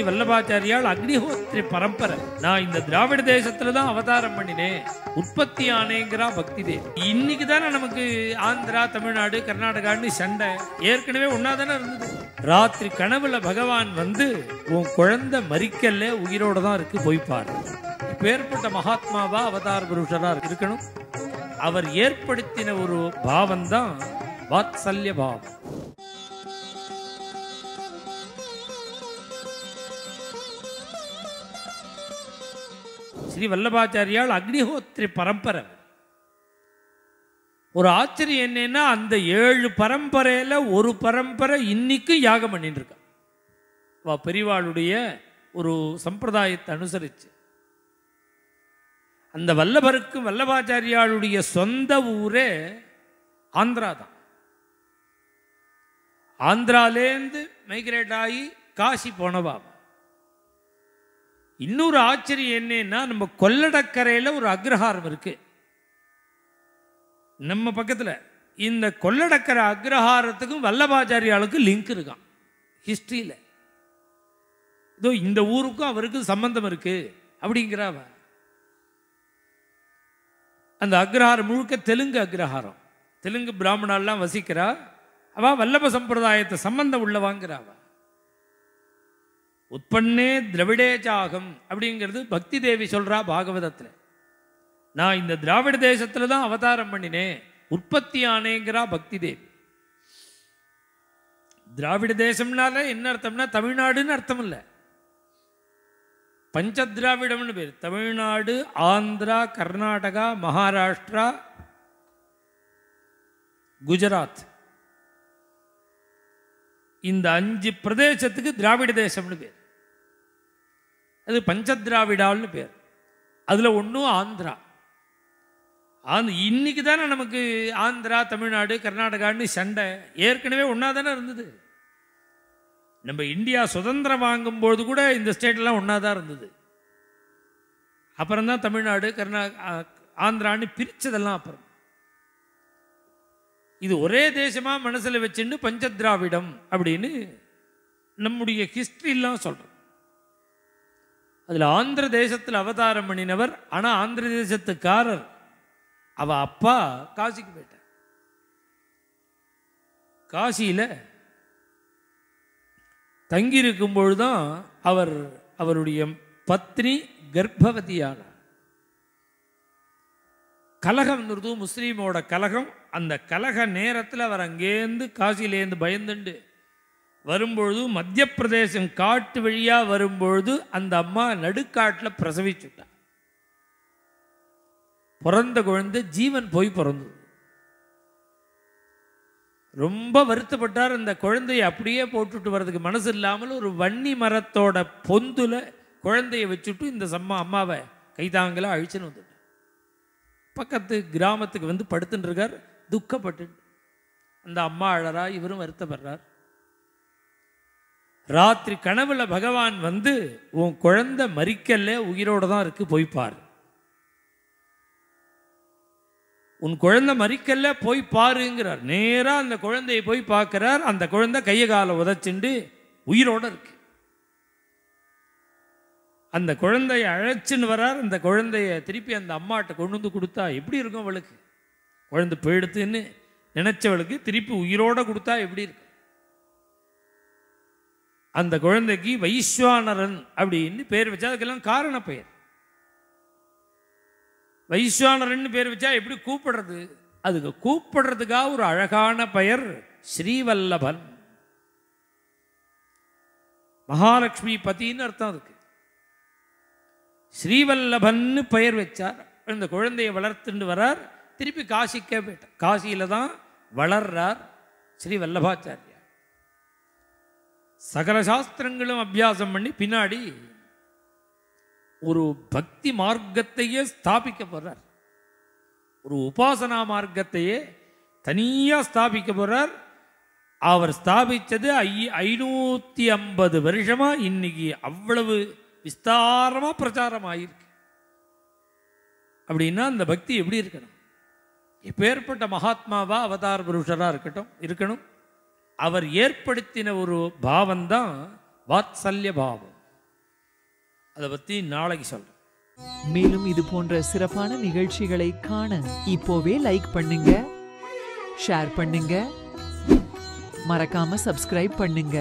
ஸ்ரீ வல்லபாச்சாரியால் அக்னிஹோத்ரி பரம்பரை. நான் இந்த திராவிட தேசத்துல தான் அவதாரம் பண்ணினேன், உற்பத்தி ஆனேங்கிறா பக்தி தேவி. இன்னைக்கு தானே நமக்கு ஆந்திரா, தமிழ்நாடு, கர்நாடகான்னு சண்டை. ஏற்கனவே ஒன்னாதானே இருந்தது. ராத்திரி கனவுல பகவான் வந்து உன் குழந்தை மரிக்கல்ல, உயிரோட தான் இருக்கு, போய் பாரு. இப்பேற்பட்ட மகாத்மாவா அவதார புருஷரா இருக்கணும். அவர் ஏற்படுத்தின ஒரு பாவம் தான் வாத்சல்ய பாவம். ஸ்ரீ வல்லபாச்சாரியால் அக்னிஹோத்ரி பரம்பரை. ஒரு ஆச்சரியம் என்னன்னா, அந்த 7 பரம்பரையில ஒரு பரம்பரை இன்னைக்கு யாகம் பண்ணிட்டு இருக்கா. பெரியவாளுடைய ஒரு சம்பிரதாயத்தை அனுசரிச்சு. அந்த வல்லபருக்கும் வல்லபாச்சாரியாளுடைய சொந்த ஊரே ஆந்திரா தான். ஆந்திராலேருந்து மைக்ரேட் ஆகி காசி போனவா. இன்னொரு ஆச்சரியம் என்னன்னா, நம்ம கொள்ளடக்கரையில் ஒரு அக்ரஹாரம் இருக்கு நம்ம பக்கத்தில். இந்த கொள்ளடக்கரை அக்ரஹாரத்துக்கும் வல்லபாச்சாரியாளுக்கும் லிங்க் இருக்கான் ஹிஸ்டரியில். இதோ இந்த ஊருக்கும் அவருக்கும் சம்பந்தம் இருக்கு அப்படிங்கிறாவ. அந்த அக்ரஹாரம் முழுக்க தெலுங்கு அக்ரஹாரம். தெலுங்கு பிராமணாலாம் வசிக்கிறா. அவ வல்லப சம்பிரதாயத்தை சம்பந்தம் உள்ளவாங்கிறாவ. உற்பன்னே திரவிடேச்சாகம் அப்படிங்கிறது பக்தி தேவி சொல்றா பாகவதத்தில். நான் இந்த திராவிட தேசத்துல தான் அவதாரம் பண்ணினேன், உற்பத்தி ஆனேங்கிறா பக்தி தேவி. திராவிட தேசம்னால என்ன அர்த்தம்னா தமிழ்நாடுன்னு அர்த்தம் இல்லை, பஞ்ச திராவிடம்னு பேர். தமிழ்நாடு, ஆந்திரா, கர்நாடகா, மகாராஷ்டிரா, குஜராத், இந்த 5 பிரதேசத்துக்கு திராவிட தேசம்னு பேர். அது பஞ்ச திராவிடால்னு பேர். அதுல ஒன்றும் ஆந்திரா. இன்னைக்கு தானே நமக்கு ஆந்திரா, தமிழ்நாடு, கர்நாடகான்னு சண்டை. ஏற்கனவே ஒன்னா தானே இருந்தது. நம்ம இந்தியா சுதந்திரம் வாங்கும்போது கூட இந்த ஸ்டேட்லாம் ஒன்றா தான் இருந்தது. அப்புறம்தான் தமிழ்நாடு, ஆந்திரான்னு பிரித்ததெல்லாம். அப்புறம் இது ஒரே தேசமாக மனசில் வச்சுன்னு பஞ்சதிராவிடம் அப்படின்னு நம்முடைய ஹிஸ்ட்ரிலாம் சொல்கிறோம். அதில் ஆந்திர தேசத்தில் அவதாரம் பண்ணினவர். ஆனால் ஆந்திர தேசத்துக்காரர். அவ அப்பா காசிக்கு போயிட்டார். காசியில் தங்கியிருக்கும் பொழுதுதான் அவருடைய பத்னி கர்ப்பவதியானார். கலகம் இருந்தது, முஸ்லீமோட கலகம். அந்த கலக நேரத்தில் அவர் அங்கேருந்து காசியிலேருந்து பயந்துண்டு வரும்பொழுது, மத்திய பிரதேசம் காட்டு வழியாக வரும்பொழுது அந்த அம்மா நடுக்காட்டில் பிரசவிச்சுட்டார். பிறந்த குழந்தை ஜீவன் போய் பிறந்தது. ரொம்ப வருத்தப்பட்டார். அந்த குழந்தையை அப்படியே போட்டுட்டு வர்றதுக்கு மனசு இல்லாமல் ஒரு வன்னி மரத்தோட பொந்துல குழந்தைய வச்சுட்டு இந்த அம்மாவை கைதாங்கல அழிச்சுன்னு வந்துட்டார். பக்கத்து கிராமத்துக்கு வந்து படுத்துட்டு இருக்கார், துக்கப்பட்டு. அந்த அம்மா அழறா, இவரும் வருத்தப்படுறார். ராத்திரி கனவுல பகவான் வந்து உன் குழந்தை மரிக்கல்ல, உயிரோட தான் இருக்கு, போய் பாரு. உன் குழந்தை மரிக்கல்ல, போய் பாருங்கிறார். நேரா அந்த குழந்தையை போய் பார்க்கிறார். அந்த குழந்தை கையை காலை உதச்சுண்டு உயிரோட இருக்கு. அந்த குழந்தைய அழைச்சின்னு வரார். அந்த குழந்தைய திருப்பி அந்த அம்மாட்ட கொண்டு வந்து கொடுத்தா எப்படி இருக்கும் அவளுக்கு? குழந்தை போயிடுத்துன்னு நினைச்சவளுக்கு திருப்பி உயிரோட கொடுத்தா எப்படி இருக்கு? அந்த குழந்தைக்கு வைஸ்வானரன் அப்படின்னு பேர் வச்சா. அதுக்கெல்லாம் காரண பெயர். வைஸ்வானரன் பேர் வச்சா எப்படி கூப்பிடுறது? அதுக்கு கூப்பிடுறதுக்காக ஒரு அழகான பெயர் ஸ்ரீவல்லபன். மகாலட்சுமி பத்தின்னு அர்த்தம் அதுக்கு. ஸ்ரீவல்லபன் பெயர் வச்சார். இந்த குழந்தையை வளர்த்துட்டு வரார். திருப்பி காசிக்கே போயிட்டார். காசியில தான் வளர்றார் ஸ்ரீ வல்லபாச்சாரியார். சகல சாஸ்திரங்களும் அபியாசம் பண்ணி பின்னாடி ஒரு பக்தி மார்க்கத்தையே ஸ்தாபிக்க போறார். ஒரு உபாசனா மார்க்கத்தையே தனியா ஸ்தாபிக்க போறார். அவர் ஸ்தாபிச்சது 550 வருஷமா இன்னைக்கு அவ்வளவு விஸ்தாரமா பிரச்சாரம் ஆயிருக்கு. அப்படின்னா அந்த பக்தி எப்படி இருக்கணும்? எப்பேற்பட்ட மகாத்மாவா அவதார புருஷரா இருக்கணும். அவர் ஏற்படுத்தின ஒரு பாவம் தான் வாத்சல்ய பாவம். அதை பத்தி நாளைக்கு சொல்றேன். மேலும் இது போன்ற சிறப்பான நிகழ்ச்சிகளை காண இப்போவே லைக் பண்ணுங்க, ஷேர் பண்ணுங்க, மறக்காம சப்ஸ்கிரைப் பண்ணுங்க.